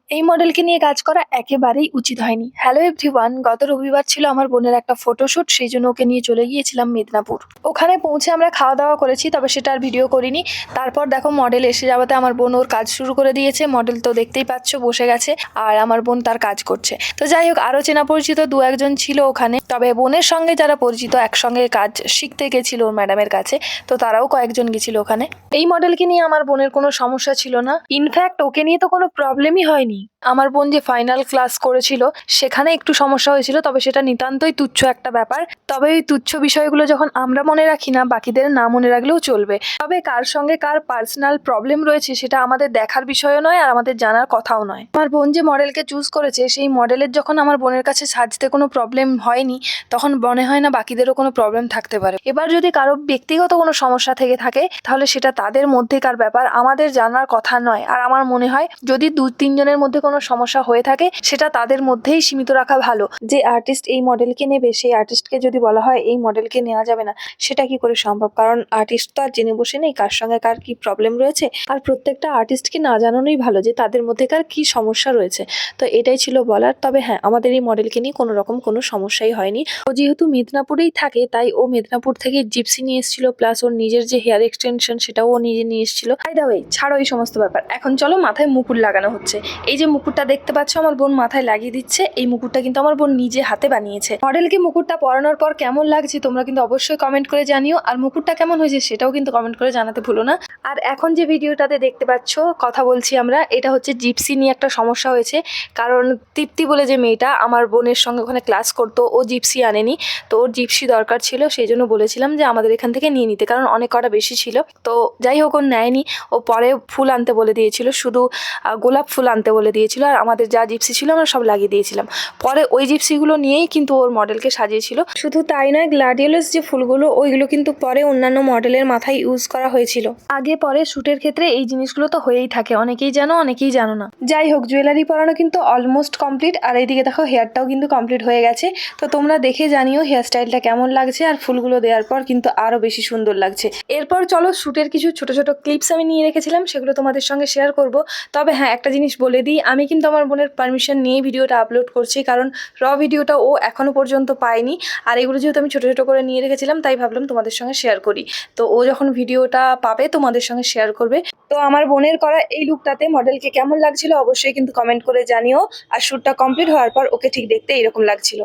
এই মডেলকে নিয়ে কাজ করা একেবারেই উচিত হয়নি। হ্যালো এভরিওয়ান, গত রবিবার ছিল আমার বোনের একটা ফটোশুট, সেই জন্য ওকে নিয়ে চলে গিয়েছিলাম মেদিনীপুর। ওখানে পৌঁছে আমরা খাওয়া দাওয়া করেছি, তবে সেটা আর ভিডিও করিনি। তারপর দেখো মডেল এসে যাওয়াতে আমার বোন ওর কাজ শুরু করে দিয়েছে। মডেল তো দেখতেই পাচ্ছ বসে গেছে, আর আমার বোন তার কাজ করছে। তো যাই হোক, আরও চেনা পরিচিত দু একজন ছিল ওখানে, তবে বোনের সঙ্গে যারা পরিচিত একসঙ্গে কাজ শিখতে গেছিল ওর ম্যাডামের কাছে, তো তারাও কয়েকজন গেছিল ওখানে। এই মডেলকে নিয়ে আমার বোনের কোনো সমস্যা ছিল না, ইনফ্যাক্ট ওকে নিয়ে তো কোনো প্রবলেমই হয়নি। আমার বোন যে ফাইনাল ক্লাস করেছিল সেখানে একটু সমস্যা হয়েছিল, তবে সেটা নিতান্তই তুচ্ছ একটা ব্যাপার। তবে ওই তুচ্ছ বিষয়গুলো যখন আমরা মনে রাখি না, বাকিদের না মনে রাখলেও চলবে। তবে কার সঙ্গে কার পার্সোনাল প্রবলেম রয়েছে সেটা আমাদের দেখার বিষয়ও নয়, আর আমাদের জানার কথাও নয়। আমার বোন যে মডেলকে চুজ করেছে, সেই মডেলের যখন আমার বোনের কাছে সাজতে কোনো প্রবলেম হয়নি, তখন মনে হয় না বাকিদেরও কোনো প্রবলেম থাকতে পারে। এবার যদি কারো ব্যক্তিগত কোনো সমস্যা থেকে থাকে, তাহলে সেটা তাদের মধ্যেকার ব্যাপার, আমাদের জানার কথা নয়। আর আমার মনে হয় যদি 2-3 জনের মধ্যে কোনো সমস্যা হয়ে থাকে, সেটা তাদের মধ্যেই সীমিত রাখা ভালো। যে আর্টিস্ট এই মডেলকে নেবে, সেই আর্টিস্টকে যদি বলা হয় এই মডেলকে নেওয়া যাবে না, সেটা কি করে সম্ভব? কারণ আর্টিস্ট তো আর জেনে বসে নেই কার সঙ্গে কার কি প্রবলেম রয়েছে। আর প্রত্যেকটা আর্টিস্টকে না জানানোই ভালো যে তাদের মধ্যেকার কি সমস্যা রয়েছে। তো এটাই ছিল বলার। তবে হ্যাঁ, আমাদের এই মডেলকে নিয়ে কোনো রকম কোনো সমস্যাই হয়নি। ও যেহেতু মেদিনীপুরেই থাকে, তাই ও মেদিনীপুর থেকে জিপসি নিয়ে এসেছিল, প্লাস ওর নিজের যে হেয়ার এক্সটেনশন সেটাও ও নিজে নিয়ে এসেছিল। বাই দ্য ওয়ে, ছাড়ো এই সমস্ত ব্যাপার। এখন চলো মাথায় মুকুট লাগানো হচ্ছে। এই যে মুকুটটা দেখতে পাচ্ছ আমার বোন মাথায় লাগিয়ে দিচ্ছে, এই মুকুটটা কিন্তু আমার বোন নিজে হাতে বানিয়েছে। মডেলকে মুকুটটা পরানোর পর কেমন লাগছে তোমরা কিন্তু অবশ্যই কমেন্ট করে জানিও, আর মুকুটটা কেমন হয়েছে সেটাও কিন্তু কমেন্ট করে জানাতে ভুলো না। আর এখন যে ভিডিওটাতে দেখতে পাচ্ছ কথা বলছি আমরা, এটা হচ্ছে জিপসি নিয়ে একটা সমস্যা হয়েছে। কারণ তৃপ্তি বলে যে মেয়েটা আমার বোনের সঙ্গে ওখানে ক্লাস করতো, ও জিপসি আনেনি। তো ওর জিপসি দরকার ছিল, সেই জন্য বলেছিলাম যে আমাদের এখান থেকে নিয়ে নিতে, কারণ অনেক কটা বেশি ছিল। তো যাই হোক, ও নেয়নি। ও পরে ফুল আনতে বলে দিয়েছিল, শুধু গোলাপ ফুল আনতে বলে দিয়েছিল, আর আমাদের যা জিপসি ছিল আমরা সব লাগিয়ে দিয়েছিলাম। পরে ওই জিপসিগুলো নিয়েই কিন্তু ওর মডেলকে সাজিয়েছিল। শুধু তাই নয়, গ্লাডিওলাস যে ফুলগুলো ওইগুলো কিন্তু পরে অন্যান্য মডেলের মাথায় ইউজ করা হয়েছিল। আগে পরে শ্যুটের ক্ষেত্রে এই জিনিসগুলো তো হয়েই থাকে, অনেকেই জানো অনেকেই জানো না। যাই হোক, জুয়েলারি পরানো কিন্তু অলমোস্ট কমপ্লিট, আর এইদিকে দেখো হেয়ারটাও কিন্তু কমপ্লিট হয়ে গেছে। তো তোমরা দেখে জানিও হেয়ার স্টাইলটা কেমন লাগছে, আর ফুলগুলো দেওয়ার পর কিন্তু আরো বেশি সুন্দর লাগছে। এরপর চলো, শ্যুটের কিছু ছোট ছোট ক্লিপস আমি নিয়ে রেখেছিলাম, সেগুলো তোমাদের সঙ্গে শেয়ার করব। তবে হ্যাঁ, একটা জিনিস বলে দিই, আমি কিন্তু আমার বোনের পারমিশন নিয়ে ভিডিওটা আপলোড করছি, কারণ ভিডিওটা ও এখনো পর্যন্ত পায়নি। আর এগুলো যেহেতু আমি ছোট ছোট করে নিয়ে রেখেছিলাম, তাই ভাবলাম তোমাদের সঙ্গে শেয়ার করি। তো ও যখন ভিডিওটা পাবে তোমাদের সঙ্গে শেয়ার করবে। তো আমার বোনের করা এই লুকটাতে মডেলকে কেমন লাগছিল অবশ্যই কিন্তু কমেন্ট করে জানিও। আর শ্যুটটা কমপ্লিট হওয়ার পর ওকে ঠিক দেখতে এরকম লাগছিল।